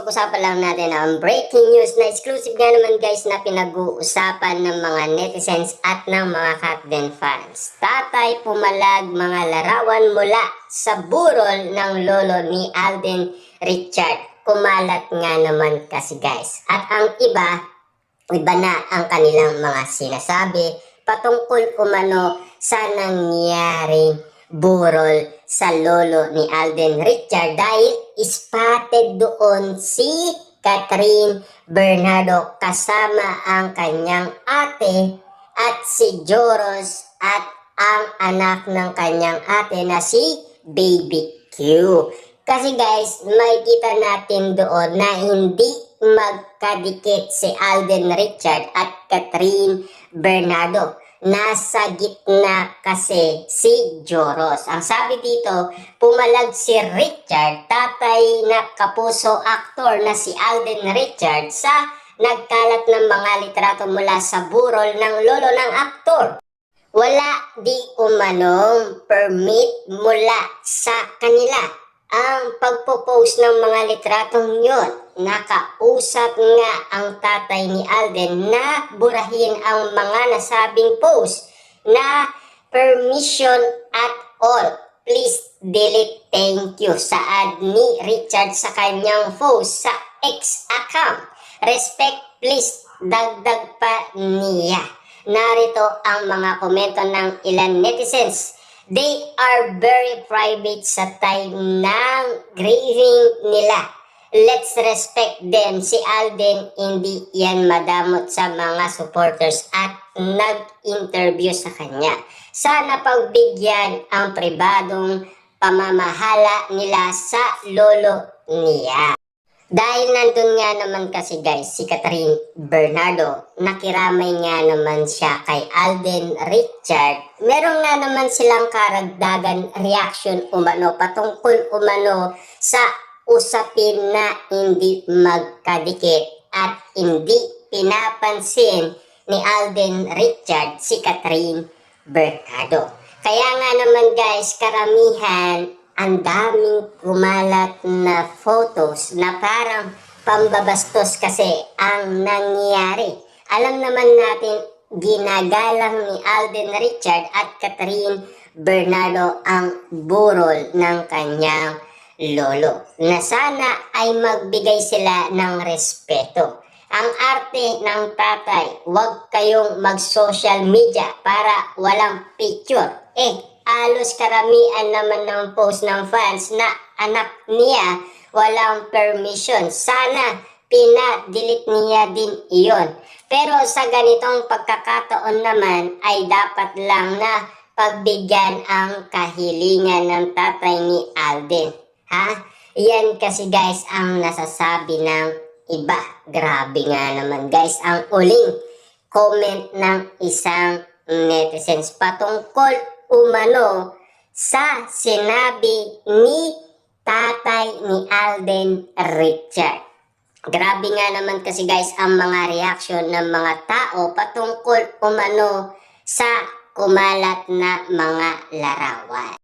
pag-usapan lang natin ang breaking news na exclusive nga naman guys na pinag-uusapan ng mga netizens at ng mga Katden fans. Tatay pumalag mga larawan mula sa burol ng lolo ni Alden Richard. Kumalat nga naman kasi guys. At ang iba na ang kanilang mga sinasabi patungkol umano sa nangyaring burol sa lolo ni Alden Richard dahil spotted doon si Catherine Bernardo kasama ang kanyang ate at si Joros at ang anak ng kanyang ate na si Baby Q. Kasi guys, makikita natin doon na hindi magkadikit si Alden Richard at Catherine Bernardo. Nasa gitna kasi si Joros. Ang sabi dito, pumalag si Richard, tatay na kapuso aktor na si Alden Richard sa nagkalat ng mga litrato mula sa burol ng lolo ng aktor. Wala di umanong permit mula sa kanila ang pagpo-post ng mga litratong yon. Nakausap nga ang tatay ni Alden na burahin ang mga nasabing post na permission at all. Please delete, thank you. Saad ni Richard sa kanyang post sa X account. Respect, please, dagdag pa niya. Narito ang mga komento ng ilan netizens. They are very private sa time ng grieving nila. Let's respect them. Si Alden hindi yan madamot sa mga supporters at nag-interview sa kanya. Sana pagbigyan ang pribadong pamamahala nila sa lolo niya. Dahil nandun nga naman kasi guys si Catherine Bernardo, nakiramay nga naman siya kay Alden Richard. Meron nga naman silang karagdagan reaction umano patungkol umano sa usapin na hindi magkadikit at hindi pinapansin ni Alden Richard si Catherine Bernardo. Kaya nga naman guys, karamihan ang daming kumalat na photos na parang pambabastos kasi ang nangyari. Alam naman natin, ginagalang ni Alden Richard at Catherine Bernardo ang burol ng kanyang lolo. Na sana ay magbigay sila ng respeto. Ang arte ng tatay, huwag kayong mag-social media para walang picture. Alos karamihan naman ng post ng fans na anak niya walang permission. Sana pina-delete niya din iyon. Pero sa ganitong pagkakataon naman ay dapat lang na pagbigyan ang kahilingan ng tatay ni Alden. Yan kasi guys ang nasasabi ng iba. Grabe nga naman guys ang uling comment ng isang netizens patungkol umano sa sinabi ni tatay ni Alden Richard. Grabe nga naman kasi guys ang mga reaction ng mga tao patungkol umano sa kumalat na mga larawan.